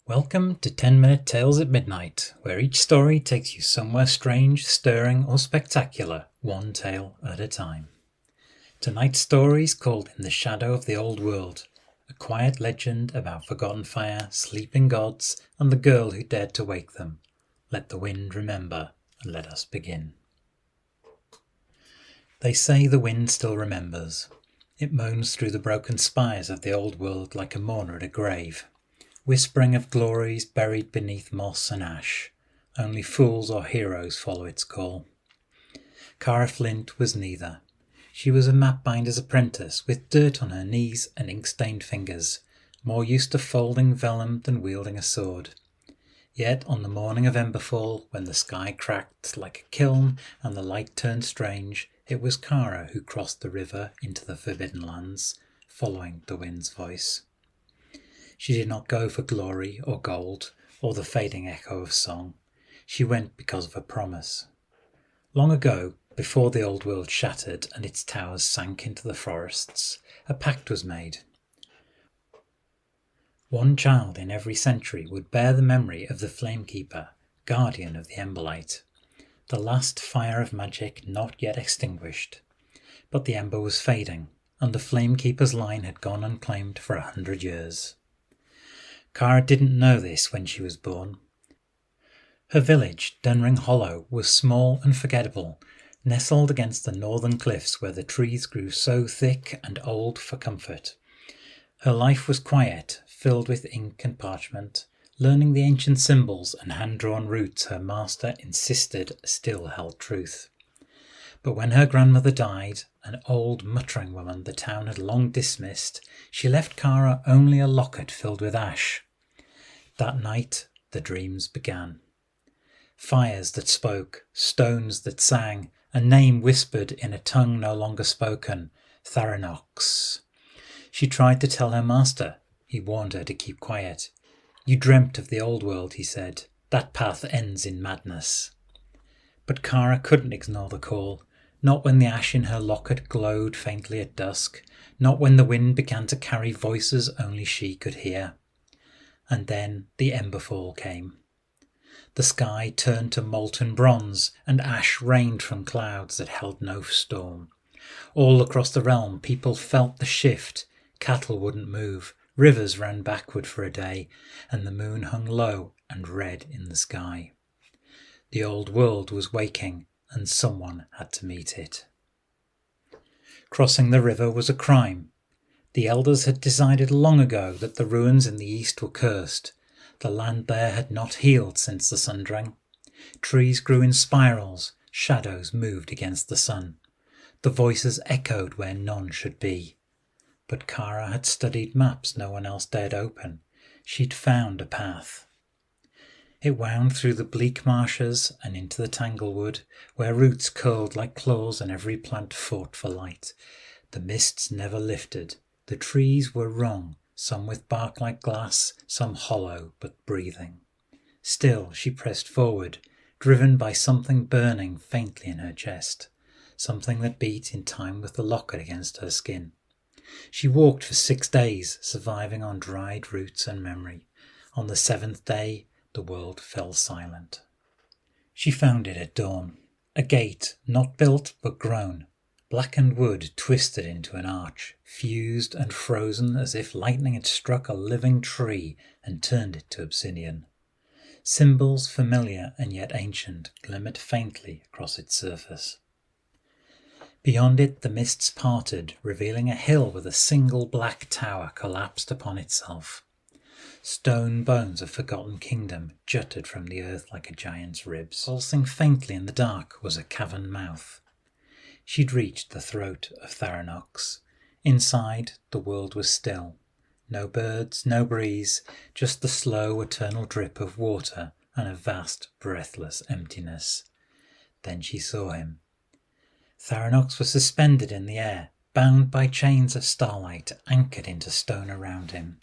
Welcome to 10-Minute Tales at Midnight, where each story takes you somewhere strange, stirring, or spectacular, one tale at a time. Tonight's story is called In the Shadow of the Old World, a quiet legend about forgotten fire, sleeping gods, and the girl who dared to wake them. Let the wind remember, and let us begin. They say the wind still remembers. It moans through the broken spires of the old world like a mourner at a grave, whispering of glories buried beneath moss and ash. Only fools or heroes follow its call. Cara Flint was neither. She was a map-binder's apprentice, with dirt on her knees and ink-stained fingers, more used to folding vellum than wielding a sword. Yet on the morning of Emberfall, when the sky cracked like a kiln and the light turned strange, it was Cara who crossed the river into the Forbidden Lands, following the wind's voice. She did not go for glory or gold or the fading echo of song. She went because of a promise. Long ago, before the old world shattered and its towers sank into the forests, a pact was made. One child in every century would bear the memory of the Flamekeeper, guardian of the Emberlight, the last fire of magic not yet extinguished. But the ember was fading, and the Flamekeeper's line had gone unclaimed for 100 years. Cara didn't know this when she was born. Her village, Dunring Hollow, was small and forgettable, nestled against the northern cliffs where the trees grew so thick and old for comfort. Her life was quiet, filled with ink and parchment, learning the ancient symbols and hand-drawn roots her master insisted still held truth. But when her grandmother died, an old muttering woman the town had long dismissed, she left Cara only a locket filled with ash. That night the dreams began. Fires that spoke, stones that sang, a name whispered in a tongue no longer spoken, Tharanox. She tried to tell her master. He warned her to keep quiet. "You dreamt of the old world," he said. "That path ends in madness." But Cara couldn't ignore the call. Not when the ash in her locket glowed faintly at dusk, not when the wind began to carry voices only she could hear. And then the Emberfall came. The sky turned to molten bronze, and ash rained from clouds that held no storm. All across the realm people felt the shift. Cattle wouldn't move, rivers ran backward for a day, and the moon hung low and red in the sky. The old world was waking, and someone had to meet it. Crossing the river was a crime. The elders had decided long ago that the ruins in the east were cursed. The land there had not healed since the sundering. Trees grew in spirals, shadows moved against the sun. The voices echoed where none should be. But Cara had studied maps no one else dared open. She'd found a path. It wound through the bleak marshes and into the tanglewood, where roots curled like claws and every plant fought for light. The mists never lifted. The trees were wrong, some with bark like glass, some hollow but breathing. Still she pressed forward, driven by something burning faintly in her chest, something that beat in time with the locket against her skin. She walked for 6 days, surviving on dried roots and memory. On the 7th day, the world fell silent. She found it at dawn. A gate, not built but grown. Blackened wood twisted into an arch, fused and frozen as if lightning had struck a living tree and turned it to obsidian. Symbols familiar and yet ancient glimmered faintly across its surface. Beyond it the mists parted, revealing a hill with a single black tower collapsed upon itself. Stone bones of forgotten kingdom jutted from the earth like a giant's ribs. Pulsing faintly in the dark was a cavern mouth. She'd reached the throat of Tharanox. Inside, the world was still. No birds, no breeze, just the slow, eternal drip of water and a vast, breathless emptiness. Then she saw him. Tharanox was suspended in the air, bound by chains of starlight anchored into stone around him.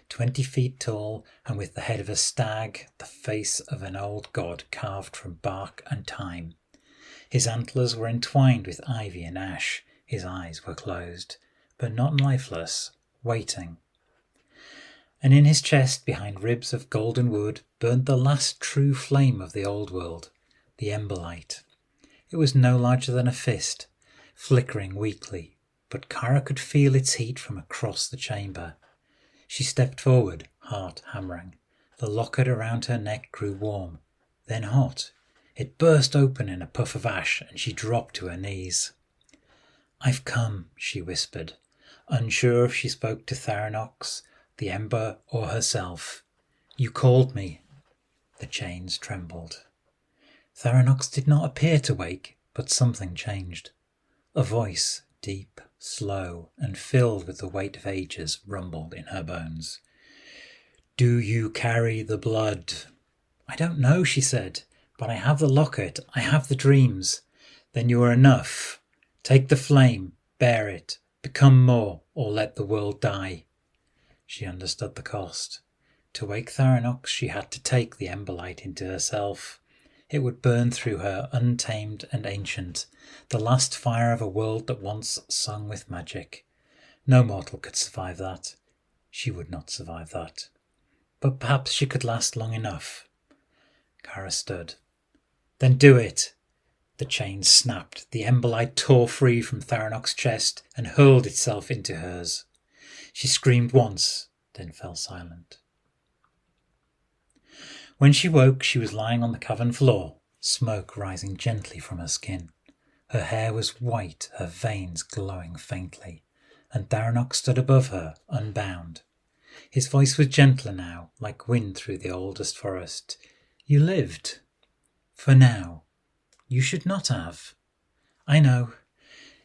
20 feet tall, and with the head of a stag, the face of an old god carved from bark and time. His antlers were entwined with ivy and ash. His eyes were closed, but not lifeless, waiting. And in his chest, behind ribs of golden wood, burned the last true flame of the old world, the ember light. It was no larger than a fist, flickering weakly, but Kara could feel its heat from across the chamber. She stepped forward, heart hammering. The locket around her neck grew warm, then hot. It burst open in a puff of ash, and she dropped to her knees. "I've come," she whispered, unsure if she spoke to Tharanox, the ember, or herself. "You called me." The chains trembled. Tharanox did not appear to wake, but something changed. A voice, deep, slow, and filled with the weight of ages, rumbled in her bones. "Do you carry the blood?" "I don't know," she said, "but I have the locket, I have the dreams." "Then you are enough. Take the flame, bear it, become more, or let the world die." She understood the cost. To wake Tharanox, she had to take the ember light into herself. It would burn through her, untamed and ancient, the last fire of a world that once sung with magic. No mortal could survive that. She would not survive that. But perhaps she could last long enough. Kara stood. "Then do it!" The chain snapped. The ember light tore free from Tharanox's chest and hurled itself into hers. She screamed once, then fell silent. When she woke, she was lying on the cavern floor, smoke rising gently from her skin. Her hair was white, her veins glowing faintly, and Tharanox stood above her, unbound. His voice was gentler now, like wind through the oldest forest. "You lived. For now. You should not have." "I know."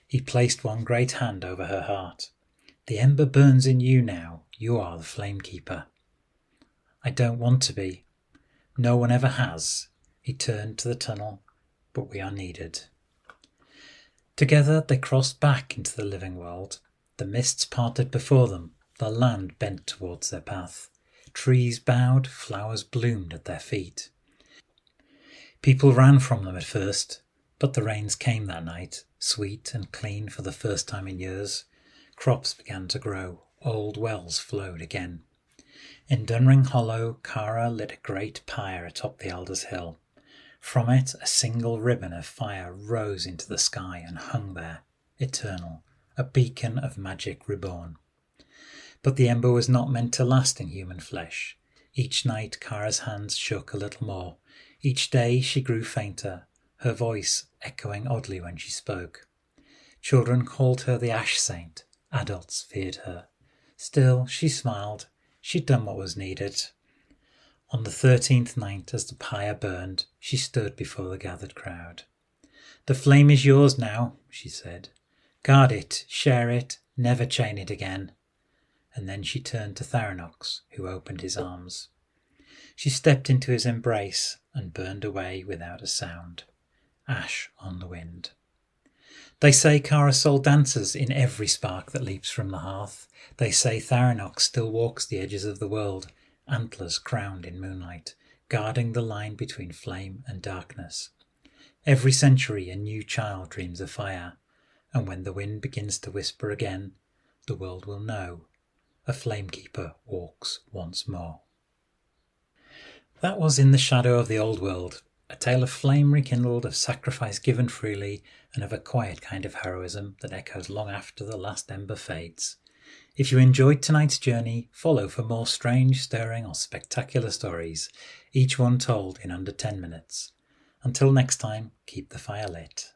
He placed one great hand over her heart. "The ember burns in you now. You are the flame keeper." "I don't want to be. No one ever has." He turned to the tunnel. "But we are needed." Together they crossed back into the living world. The mists parted before them. The land bent towards their path. Trees bowed, flowers bloomed at their feet. People ran from them at first, but the rains came that night, sweet and clean for the first time in years. Crops began to grow. Old wells flowed again. In Dunring Hollow, Kara lit a great pyre atop the Elder's Hill. From it, a single ribbon of fire rose into the sky and hung there, eternal, a beacon of magic reborn. But the ember was not meant to last in human flesh. Each night Kara's hands shook a little more. Each day she grew fainter, her voice echoing oddly when she spoke. Children called her the Ash Saint. Adults feared her. Still, she smiled. She'd done what was needed. On the 13th night, as the pyre burned, she stood before the gathered crowd. "The flame is yours now," she said. "Guard it, share it, never chain it again." And then she turned to Tharanox, who opened his arms. She stepped into his embrace and burned away without a sound. Ash on the wind. They say Kara's soul dances in every spark that leaps from the hearth. They say Tharanox still walks the edges of the world, antlers crowned in moonlight, guarding the line between flame and darkness. Every century a new child dreams of fire, and when the wind begins to whisper again, the world will know. A flamekeeper walks once more. That was In the Shadow of the Old World, a tale of flame rekindled, of sacrifice given freely, and of a quiet kind of heroism that echoes long after the last ember fades. If you enjoyed tonight's journey, follow for more strange, stirring, or spectacular stories, each one told in under 10 minutes. Until next time, keep the fire lit.